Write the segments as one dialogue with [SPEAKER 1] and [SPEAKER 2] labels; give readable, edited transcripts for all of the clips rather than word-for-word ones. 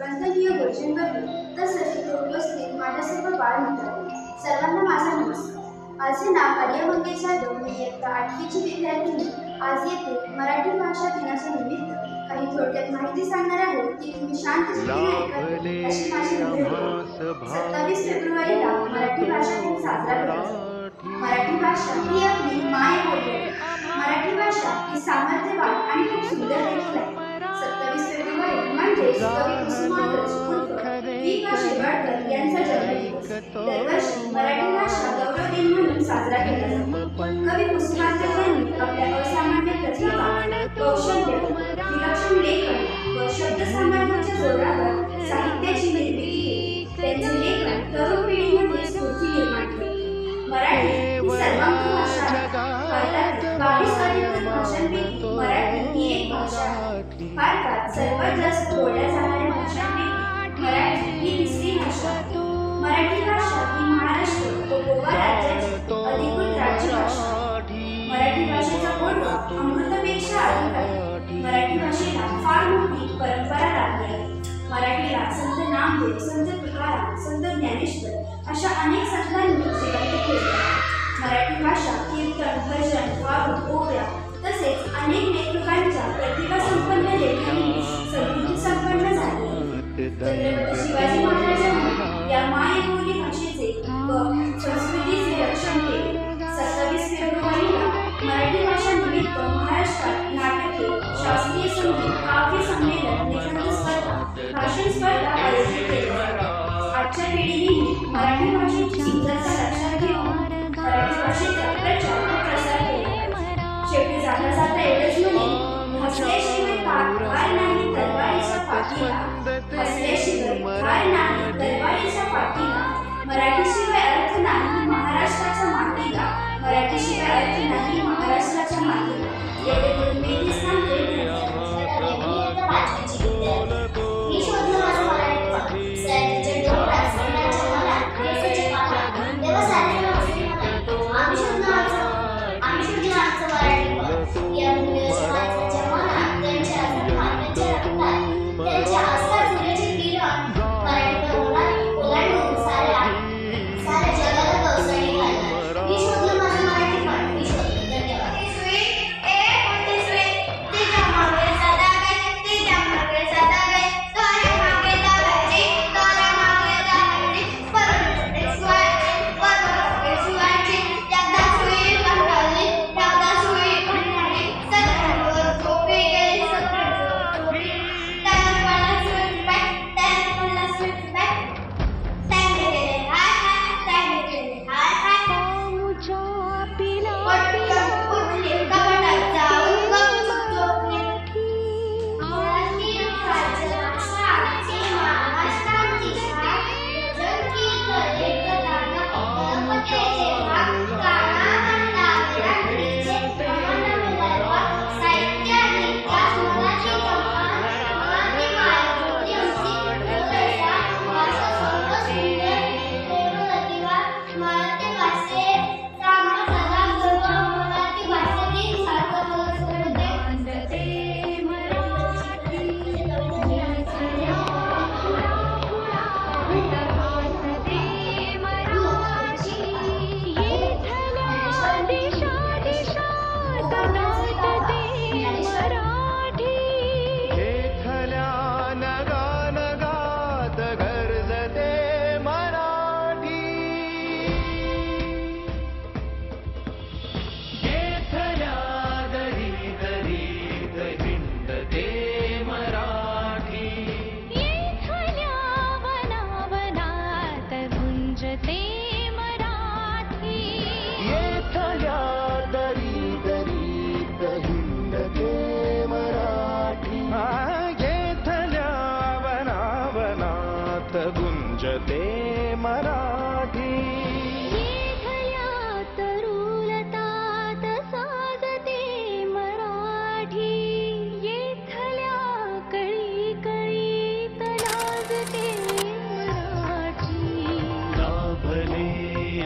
[SPEAKER 1] वंदनीय गुरुजींबद्दल तसेच उपस्थित माझ्या सर्व बाळमित्रांनो सर्वांना माझा नमस्कार. माझे नाव आर्यमंगेश जाधव. मी इयत्ता 8वीची विद्यार्थिनी. आज येथे मराठी भाषा दिनाच्या निमित्त काही थोडक्यात माहिती सांगणार आहे ती तुम्ही शांतचित्ताने ऐकावी अशी माझी विनंती. 27 फेब्रुवारीला मराठी भाषा दिन साजरा केला जातो. मराठी भाषा ही आपली मायबोली आहे. मराठी भाषा ही सामर्थ्यवान आणि खूप सुंदर देखील आहे. 27 फेब्रुवारी म्हणजे कवी कुसुमाग्रज उर्फ वि.क. शिरवाडकर यांचा जन्मदिवस. दरवर्षी मराठी भाषा गौरव दिन म्हणून साजरा केला जातो. कवी कुसुमाग्रज यांनी आपल्या असामान्य प्रतिभा, कौशल्य, विलक्षण लेखन व शब्दसामर्थ्याच्या जोरावर साहित्याची निर्मिती केली. त्यांचे लेखन तरुण पिढीमध्ये स्फूर्ती निर्माण केली. मराठी ही सर्वांगीण भाषा आहे. भारतातील 22 अधिकृत भाषांपैकी मराठी ही एक भाषा आहे. भारतात सर्वात जास्त बोलल्या जाणाऱ्या भाषांपैकी मराठी ही तिसरी भाषा आहे. मराठी भाषा ही महाराष्ट्र व गोवा राज्याची अधिकृत राज्यभाषा आहे. मराठी भाषेचा गोडवा अमृतापेक्षा अधिक आहे. मराठी भाषेला फार मोठी परंपरा लाभली आहे. मराठीला संत नामदेव, संत तुकाराम, संत ज्ञानेश्वर अशा अनेक संतांनी जिवंत केले आहे. मराठी भाषा कीर्तन, भजन, वाद, ओव्या तसेच अनेक लेखकांच्या प्रतिभासंपन्न लेखनांनी समृद्धी संपन्न झाली आहे. छत्रपती शिवाजी महाराजांनी या मायबोली भाषेचे व संस्कृतीचे रक्षण केले. 27 फेब्रुवारीला मराठी भाषा निमित्त महाराष्ट्रात नाटके, शास्त्रीय संगीत, काव्य संमेलन, निबंध स्पर्धा, भाषण स्पर्धा आयोजित केल्या जातात. आजच्या पिढीनेही मराठी भाषेची सुंदरता लक्षात घेऊन मराठी भाषेचा प्रचार व प्रसार केला. शेवटी जाता जाता एवढंच म्हणेन, हसल्याशिवाय काय नाही तलवारीच्या पाठीला. हसल्याशिवाय काय नाही तलवारीच्या पाठीला. मराठीशिवाय अर्थ नाही महाराष्ट्राच्या मातीला. मराठीशिवाय अर्थ नाही महाराष्ट्राच्या मातीला. एवढे बोलून मी इथे सांगते. मी शोधलं माझं मराठी पाठ. सयाजीच्या डोक्यात सोन्याच्या मनात केसाचे पानं. तेव्हा सारे आम्ही शोधलं आमचं मराठी पाठ. या मूल्यच्या माणसाच्या मनात त्यांच्या मान्याच्या रक्तात त्यांच्या आस्था सूर्याचे किरण मराठी ओलांडून साऱ्या जगाला गवसणी घालणार. मी शोधलं माझं मराठी पाठ. मी शोधलं. धन्यवाद.
[SPEAKER 2] मराठी.
[SPEAKER 3] येथल्या तरुलतात साजते मराठी. येथल्या कळी कळीत लाजते मराठी.
[SPEAKER 2] लाभले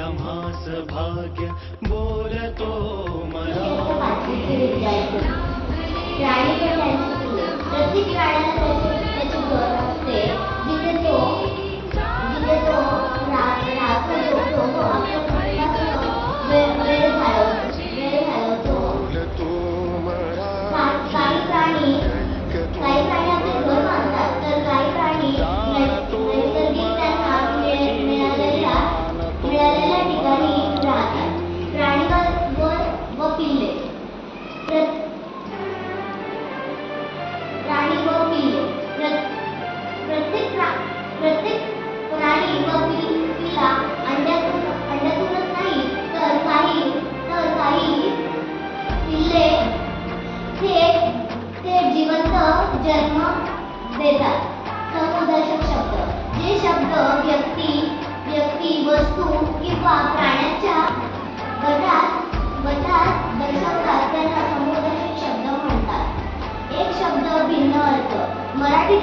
[SPEAKER 2] आम्हास भाग्य बोलतो मराठी.
[SPEAKER 4] प्राणी पण त्यांची फुले. प्रत्येक प्राण्याला त्याची घर असते जिथे तो राहतो तो आपल्या कुटुंबासह वेळ घालवतो. काही प्राणी आपले घर बांधतात तर काही प्राणी नैसर्गिक त्यांना मिळालेल्या ठिकाणी राहतात. प्राणी व पिल्ले. प्रत्येक प्राणी व पिल्ला अंड्यातूनच नाही तर काही पिल्ले थेट जिवंत जन्म देतात. समुदर्शक शब्द. जे शब्द व्यक्ती वस्तू किंवा प्राण्याच्या गटात दर्शवतात त्यांना समुदर्शक शब्द म्हणतात. एक शब्द भिन्न अर्थ. मराठीत